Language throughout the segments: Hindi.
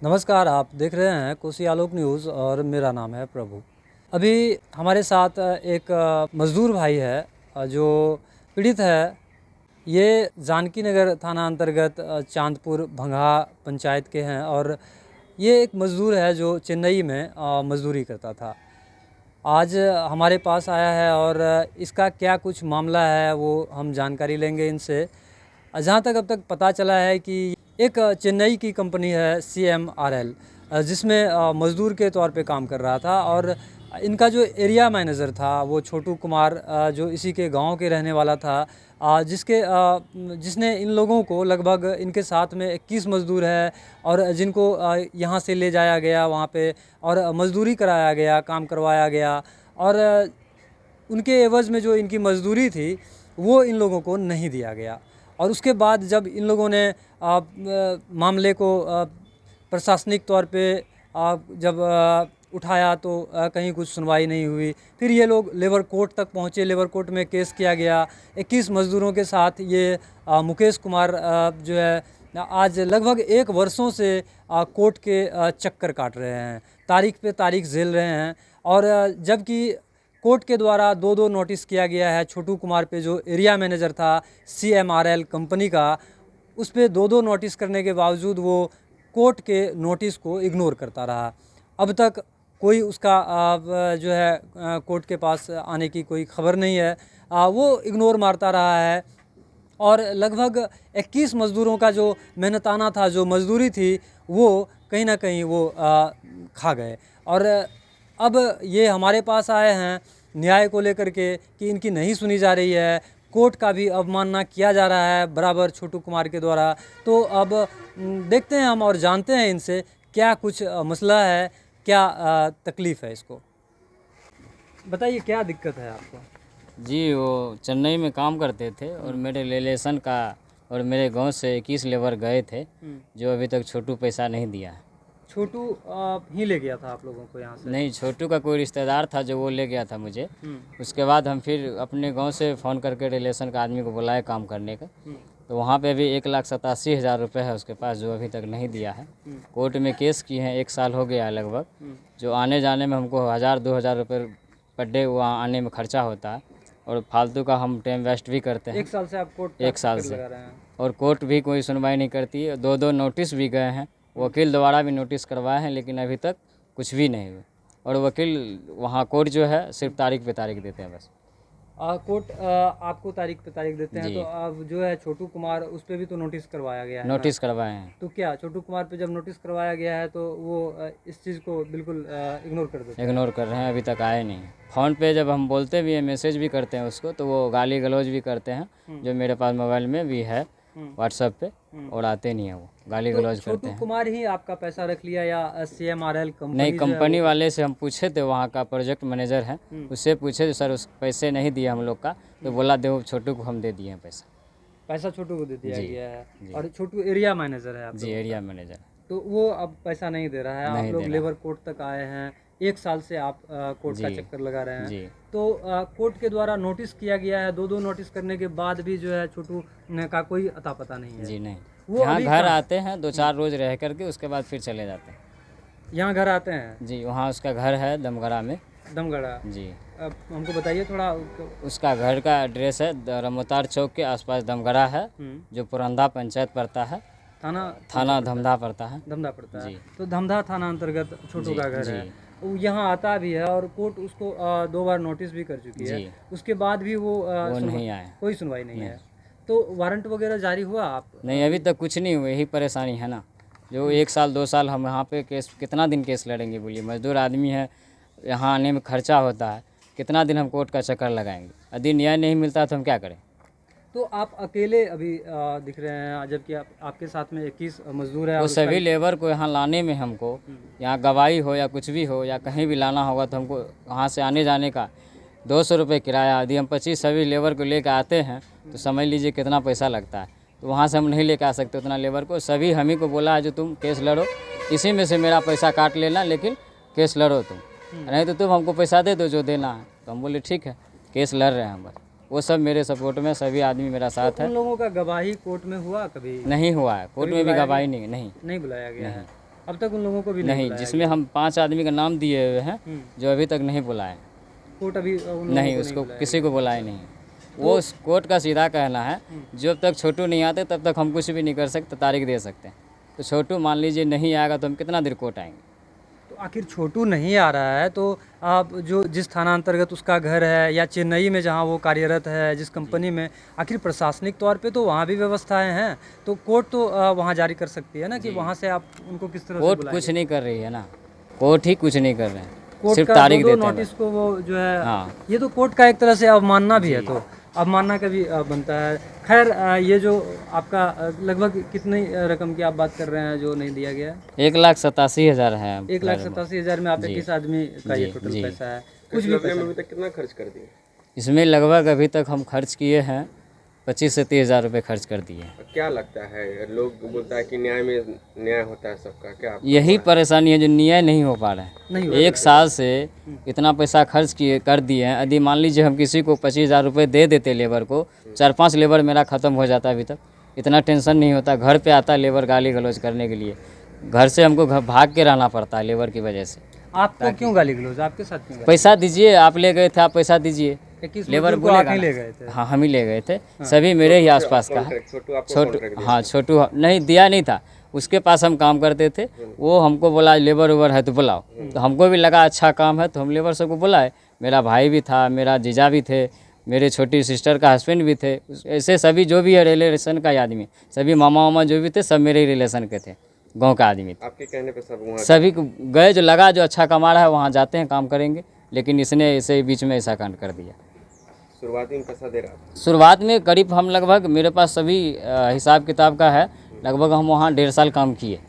नमस्कार, आप देख रहे हैं कोसी आलोक न्यूज़ और मेरा नाम है प्रभु। अभी हमारे साथ एक मज़दूर भाई है जो पीड़ित है। ये जानकी नगर थाना अंतर्गत चांदपुर भंगा पंचायत के हैं और ये एक मज़दूर है जो चेन्नई में मज़दूरी करता था। आज हमारे पास आया है और इसका क्या कुछ मामला है वो हम जानकारी लेंगे इनसे। जहाँ तक अब तक पता चला है कि एक चेन्नई की कंपनी है CMRL, जिसमें मज़दूर के तौर पे काम कर रहा था और इनका जो एरिया मैनेजर था वो छोटू कुमार, जो इसी के गांव के रहने वाला था, जिसने इन लोगों को लगभग इनके साथ में 21 मज़दूर है और जिनको यहाँ से ले जाया गया वहाँ पे और मज़दूरी कराया गया, काम करवाया गया और उनके एवज़ में जो इनकी मज़दूरी थी वो इन लोगों को नहीं दिया गया। और उसके बाद जब इन लोगों ने मामले को प्रशासनिक तौर पे जब उठाया तो कहीं कुछ सुनवाई नहीं हुई। फिर ये लोग लेबर कोर्ट तक पहुँचे, लेबर कोर्ट में केस किया गया। 21 मज़दूरों के साथ ये मुकेश कुमार जो है आज लगभग 1 वर्षों से कोर्ट के चक्कर काट रहे हैं, तारीख पे तारीख झेल रहे हैं। और जबकि कोर्ट के द्वारा 2-2 नोटिस किया गया है छोटू कुमार पे, जो एरिया मैनेजर था CMRL कंपनी का, उस पे 2-2 नोटिस करने के बावजूद वो कोर्ट के नोटिस को इग्नोर करता रहा। अब तक कोई उसका जो है कोर्ट के पास आने की कोई खबर नहीं है। वो इग्नोर मारता रहा है और लगभग 21 मज़दूरों का जो मेहनताना था, जो मज़दूरी थी, वो कहीं ना कहीं वो खा गए। और अब ये हमारे पास आए हैं न्याय को लेकर के कि इनकी नहीं सुनी जा रही है, कोर्ट का भी अवमानना किया जा रहा है बराबर छोटू कुमार के द्वारा। तो अब देखते हैं हम और जानते हैं इनसे क्या कुछ मसला है, क्या तकलीफ़ है इसको। बताइए क्या दिक्कत है आपको? जी, वो चेन्नई में काम करते थे और मेरे रिलेशन का और मेरे गांव से 21 लेबर गए थे, जो अभी तक छोटू पैसा नहीं दिया है। छोटू ही ले गया था आप लोगों को यहाँ से? नहीं, छोटू का कोई रिश्तेदार था जो वो ले गया था मुझे। उसके बाद हम फिर अपने गांव से फ़ोन करके रिलेशन का आदमी को बुलाए काम करने का। तो वहाँ पे अभी 1,87,000 रुपये है उसके पास, जो अभी तक नहीं दिया है। कोर्ट में केस किए हैं, 1 साल हो गया है लगभग। जो आने जाने में हमको 1,000-2,000 रुपये पर डे वहाँ आने में खर्चा होता है और फालतू का हम टाइम वेस्ट भी करते हैं। 1 साल से आप कोर्ट 1 साल चक्कर से, लगा रहे हैं? और कोर्ट भी कोई सुनवाई नहीं करती है। 2-2 नोटिस भी गए हैं, वकील द्वारा भी नोटिस करवाए हैं, लेकिन अभी तक कुछ भी नहीं हुआ। और वकील वहाँ कोर्ट जो है सिर्फ तारीख पे तारीख देते हैं बस। कोर्ट आपको तारीख पे तारीख देते हैं, जी। तो अब जो है छोटू कुमार उस पर भी तो नोटिस करवाया गया है ना? नोटिस करवाए हैं। तो क्या छोटू कुमार पे जब नोटिस करवाया गया है तो वो इस चीज़ को बिल्कुल इग्नोर कर देते हैं? इग्नोर कर रहे हैं, अभी तक आए नहीं। फ़ोन पे जब हम बोलते भी हैं, मैसेज भी करते हैं उसको, तो वो गाली गलौज भी करते हैं, जो मेरे पास मोबाइल में भी है व्हाट्सएप पे, और आते नहीं है, वो गाली गलौज करते छोटू हैं। कुमार ही आपका पैसा रख लिया या CMRL कंपनी नहीं, जो है कंपनी वाले से हम पूछे थे, वहाँ का प्रोजेक्ट मैनेजर है, उससे पूछे तो सर उस पैसे नहीं दिए हम लोग का, तो बोला दो छोटू को हम दे दिए हैं पैसा। पैसा छोटू को दे दिया जी, गया है? जी। और छोटू एरिया मैनेजर है आप जी, लोगों का? Area manager. तो वो अब पैसा नहीं दे रहा है। नहीं आप लोग दे रहा। लेबर कोर्ट तक आए हैं, 1 साल से आप कोर्ट का जी, चक्कर लगा रहे हैं। जी। तो कोर्ट के द्वारा नोटिस किया गया है, 2-2 नोटिस करने के बाद भी जो है छोटू ने का कोई अता पता नहीं है। जी नहीं, वो यहाँ अभी घर कहाँ? आते हैं 2-4 रोज़ रह करके, उसके बाद फिर चले जाते हैं। यहाँ घर आते हैं? जी, वहाँ उसका घर है दमगरा में। दमगढ़ा? जी, अब हमको बताइए थोड़ा। उसका घर का एड्रेस है रमोतार चौक के आसपास दमगरा है, जो पुरंदा पंचायत पड़ता है, थाना धमधा पड़ता है। धमधा पड़ता है। जी। तो धमधा थाना अंतर्गत छोटू का घर जी। है। वो यहाँ आता भी है और कोर्ट उसको 2 बार नोटिस भी कर चुकी है। जी। उसके बाद भी वो नहीं आए। कोई सुनवाई नहीं है। तो वारंट वगैरह जारी हुआ आप? नहीं, अभी तक कुछ नहीं हुआ, यही परेशानी है ना। जो 1 साल 2 साल हम यहाँ पे केस, कितना दिन केस लड़ेंगे बोलिए? मजदूर आदमी है, यहाँ आने में खर्चा होता है, कितना दिन हम कोर्ट का चक्कर लगाएंगे? यदि न्याय नहीं मिलता तो हम क्या करें? तो आप अकेले अभी दिख रहे हैं, जबकि आपके साथ में 21 मजदूर है। वो और सभी लेबर को यहाँ लाने में हमको, यहाँ गवाही हो या कुछ भी हो या कहीं भी लाना होगा, तो हमको वहाँ से आने जाने का 200 रुपये किराया। यदि हम 25 सभी लेबर को लेकर आते हैं तो समझ लीजिए कितना पैसा लगता है। तो वहाँ से हम नहीं लेकर आ सकते उतना लेबर को। सभी हम ही को बोला है जो तुम केस लड़ो, इसी में से मेरा पैसा काट लेना, लेकिन केस लड़ो तुम, नहीं तो तुम हमको पैसा दे दो जो देना है। तो हम बोले ठीक है, केस लड़ रहे हैं हम बस। वो सब मेरे सपोर्ट में, सभी आदमी मेरा साथ है। उन लोगों का गवाही कोर्ट में हुआ कभी? नहीं हुआ है, कोर्ट में भी गवाही नहीं नहीं बुलाया गया है। अब तक उन लोगों को भी नहीं, बुलाया जिसमें हम 5 आदमी का नाम दिए हुए हैं जो अभी तक नहीं बुलाए। कोर्ट अभी उन लोगों नहीं, को उसको बुलाया। किसी को बुलाए नहीं। वो उस कोर्ट का सीधा कहना है जब तक छोटू नहीं आते तब तक हम कुछ भी नहीं कर सकते, तारीख दे सकते हैं। तो छोटू मान लीजिए नहीं आएगा तो हम कितना देर कोर्ट आएंगे। तो आखिर छोटू नहीं आ रहा है तो आप जो जिस थाना अंतर्गत उसका घर है या चेन्नई में जहाँ वो कार्यरत है जिस कंपनी में, आखिर प्रशासनिक तौर पे तो वहाँ भी व्यवस्थाएं हैं, तो कोर्ट तो वहाँ जारी कर सकती है ना कि वहाँ से आप उनको किस तरह से कोर्ट बुलाएंगे? कुछ नहीं कर रही है ना, कोर्ट ही कुछ नहीं कर रहे हैं, कोर्ट सिर्फ का तारीख दो देते हैं नोटिस बस। को वो जो है हाँ। ये तो कोर्ट का एक तरह से अवमानना भी है, तो अवमानना का भी बनता है। खैर ये जो आपका लगभग कितनी रकम की आप बात कर रहे हैं जो नहीं दिया गया है? 1,87,000 है। 1,87,000 में आप जी। 21 आदमी का ये जी, टोटल जी। पैसा है, कुछ भी पैसा अभी तक कितना खर्च कर दिए? इसमें लगभग अभी तक हम खर्च किए हैं 25 से 30,000 रुपये खर्च कर दिए। क्या लगता है, लोग बोलता है कि न्याय में न्याय होता है सबका, क्या आपको यही परेशानी है जो न्याय नहीं हो पा रहा है। नहीं हो एक साल से इतना पैसा खर्च किए कर दिए हैं। यदि मान लीजिए हम किसी को 25,000 रुपये दे देते लेबर को, 4-5 लेबर मेरा ख़त्म हो जाता अभी तक। इतना टेंशन नहीं होता। घर पे आता लेबर गाली गलौज करने के लिए, घर से हमको भाग के रहना पड़ता है लेबर की वजह से। आपको क्यों गाली गलौज, आपके साथ क्यों पैसा दीजिए, आप ले गए थे, आप पैसा दीजिए। 21 लेबर मजदूर को आप बोलेगा ही ना। ले गए थे? हाँ, हम ही ले गए थे। सभी मेरे ही आसपास का है। छोटू आपको छोटू, कॉन्ट्रैक्ट दिया? हाँ छोटू नहीं दिया नहीं था, उसके पास हम काम करते थे। वो हमको बोला लेबर उबर है तो बुलाओ, तो हमको भी लगा अच्छा काम है तो हम लेबर सबको बुलाए। मेरा भाई भी था, मेरा जीजा भी थे, मेरे छोटी सिस्टर का हस्बैंड भी थे। ऐसे सभी जो भी है रिलेशन का आदमी, सभी मामा वामा जो भी थे सब मेरे ही रिलेशन के थे, गाँव का आदमी थे। आपके कहने पे सब वहाँ सभी को गए, जो लगा जो अच्छा कमा रहा है वहाँ जाते हैं काम करेंगे, लेकिन इसने इसे बीच में ऐसा कांड कर दिया। शुरुआती में पैसा दे रहा था? शुरुआत में करीब हम लगभग, मेरे पास सभी हिसाब किताब का है, लगभग हम वहाँ 1.5 साल काम किए।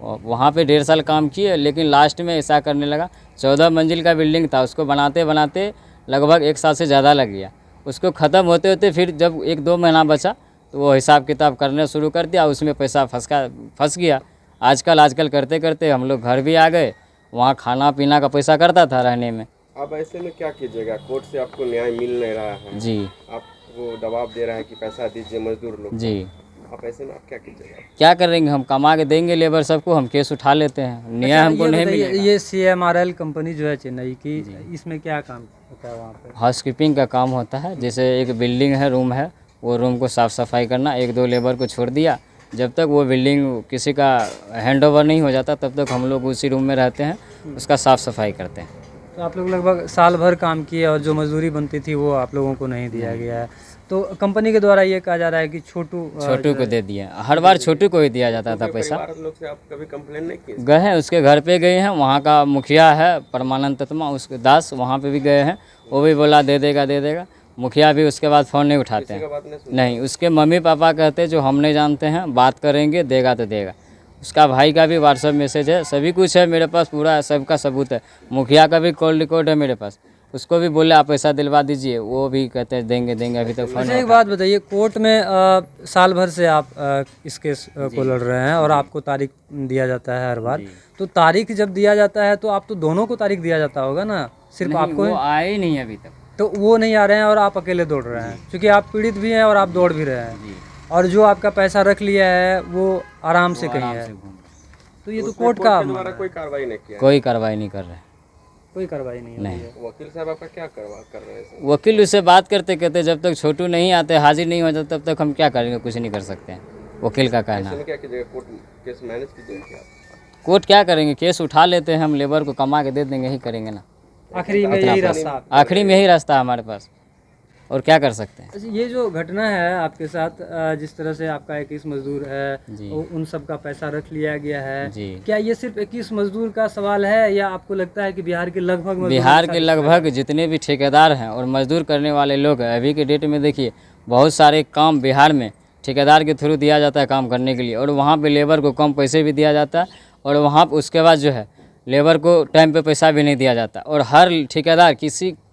वहाँ पे 1.5 साल काम किए, लेकिन लास्ट में ऐसा करने लगा। 14 मंजिल का बिल्डिंग था, उसको बनाते बनाते लगभग 1 साल से ज़्यादा लग गया। उसको ख़त्म होते होते फिर जब 1-2 महीना बचा तो वो हिसाब किताब करने शुरू कर दिया, उसमें पैसा फंस गया। आजकल करते करते हम लोग घर भी आ गए। वहाँ खाना पीना का पैसा करता था रहने में। अब ऐसे में क्या कीजिएगा? कोर्ट से आपको न्याय मिल नहीं रहा है, जी आपको दबाव दे रहा है कि पैसा दीजिए मजदूर लोग। जी, आप ऐसे में आप क्या कीजिएगा? क्या करेंगे, हम कमा के देंगे लेबर सबको, हम केस उठा लेते हैं, न्याय हमको ये नहीं बताइए, मिलेगा। ये CMRL कंपनी जो है चेन्नई की, इसमें क्या काम होता है वहाँ पे? हाउसकीपिंग का काम होता है। जैसे एक बिल्डिंग है, रूम है, वो रूम को साफ़ सफाई करना, 1-2 लेबर को छोड़ दिया। जब तक वो बिल्डिंग किसी का हैंड ओवर नहीं हो जाता तब तक हम लोग उसी रूम में रहते हैं, उसका साफ़ सफाई करते हैं। तो आप लोग लगभग साल भर काम किए और जो मजदूरी बनती थी वो आप लोगों को नहीं दिया गया है। तो कंपनी के द्वारा ये कहा जा रहा है कि छोटू को दे दिए, हर बार छोटू को ही दिया जाता था पैसा। परिवार लोग से आप कभी कंप्लेन नहीं किए? गए हैं, उसके घर पे गए हैं, वहाँ का मुखिया है परमानंद तत्मा उसके दास, वहाँ पे भी गए हैं, वो भी बोला दे देगा। मुखिया भी उसके बाद फ़ोन नहीं उठाते किसी का हैं। बात नहीं सुनते? नहीं, उसके मम्मी पापा कहते जो हम नहीं जानते हैं, बात करेंगे, देगा तो देगा। उसका भाई का भी व्हाट्सएप मैसेज है, सभी कुछ है मेरे पास, पूरा सबका सबूत है। मुखिया का भी कॉल रिकॉर्ड है मेरे पास, उसको भी बोले आप पैसा दिलवा दीजिए, वो भी कहते हैं देंगे, अभी तक फ़ोन अच्छा एक बात बताइए, कोर्ट में साल भर से आप इस केस को लड़ रहे हैं और आपको तारीख दिया जाता है हर बार, तो तारीख जब दिया जाता है तो आप तो दोनों को तारीख दिया जाता होगा ना, सिर्फ आपको? वो आए ही नहीं अभी तक। तो वो नहीं आ रहे हैं और आप अकेले दौड़ रहे हैं, क्योंकि आप पीड़ित भी हैं और आप दौड़ भी रहे हैं, और जो आपका पैसा रख लिया है वो आराम से कहीं है। तो ये तो कोर्ट का द्वारा कोई कार्रवाई नहीं किया? कोई कार्रवाई नहीं कर रहे, कोई कार्रवाई नहीं हो रही है। वकील साहब आपका क्या कर रहे हैं? वकील उससे बात करते कहते जब तक छोटू नहीं आते, हाजिर नहीं हो जाते, तब तक हम क्या करेंगे, कुछ नहीं कर सकते हैं, वकील का कहना है। क्या कीजिएगा? कोर्ट केस मैनेज कीजिएगा क्या? कोर्ट क्या करेंगे, केस उठा लेते हैं हम, लेबर को कमा के दे देंगे, यही करेंगे ना। आखिरी में यही रास्ता आखिरी में यही रास्ता है हमारे पास, और क्या कर सकते हैं। अच्छा, ये जो घटना है आपके साथ, जिस तरह से आपका 21 मजदूर है, जी। उन सब का पैसा रख लिया गया है, जी। क्या ये सिर्फ 21 मजदूर का सवाल है या आपको लगता है कि बिहार के लगभग मजदूर बिहार के लगभग जितने भी ठेकेदार हैं और मजदूर करने वाले लोग हैं, अभी के डेट में देखिए बहुत सारे काम बिहार में ठेकेदार के थ्रू दिया जाता है काम करने के लिए, और वहाँ पे लेबर को कम पैसे भी दिया जाता है, और वहाँ उसके बाद जो है लेबर को टाइम पे पैसा भी नहीं दिया जाता। और हर ठेकेदार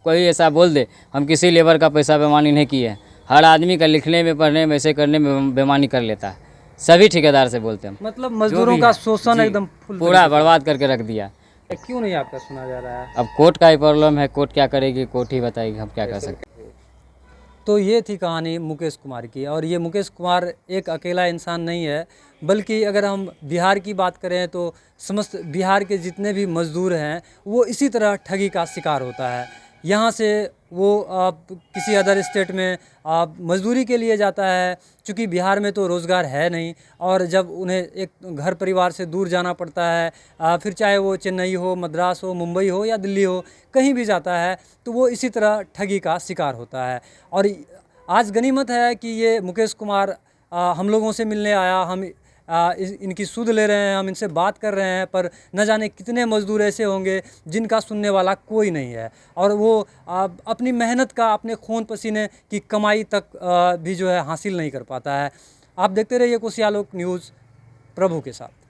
कोई ऐसा बोल दे हम किसी लेबर का पैसा बेईमानी नहीं किए हैं, हर आदमी का लिखने में, पढ़ने में, ऐसे करने में बेईमानी कर लेता है, सभी ठेकेदार से बोलते हैं। मतलब मजदूरों का शोषण एकदम पूरा बर्बाद करके रख दिया। क्यों नहीं आपका सुना जा रहा है? अब कोर्ट का ही प्रॉब्लम है, कोर्ट क्या करेगी, कोर्ट ही बताएगी, हम क्या कर सकते हैं। तो ये थी कहानी मुकेश कुमार की। और ये मुकेश कुमार एक अकेला इंसान नहीं है, बल्कि अगर हम बिहार की बात करें तो समस्त बिहार के जितने भी मज़दूर हैं वो इसी तरह ठगी का शिकार होता है। यहाँ से वो किसी अदर स्टेट में मज़दूरी के लिए जाता है, क्योंकि बिहार में तो रोज़गार है नहीं, और जब उन्हें एक घर परिवार से दूर जाना पड़ता है, फिर चाहे वो चेन्नई हो, मद्रास हो, मुंबई हो या दिल्ली हो, कहीं भी जाता है तो वो इसी तरह ठगी का शिकार होता है। और आज गनीमत है कि ये मुकेश कुमार हम लोगों से मिलने आया, हम इनकी सुध ले रहे हैं, हम इनसे बात कर रहे हैं, पर न जाने कितने मज़दूर ऐसे होंगे जिनका सुनने वाला कोई नहीं है, और वो अपनी मेहनत का, अपने खून पसीने की कमाई तक भी जो है हासिल नहीं कर पाता है। आप देखते रहिए कुशियालोक न्यूज़, प्रभु के साथ।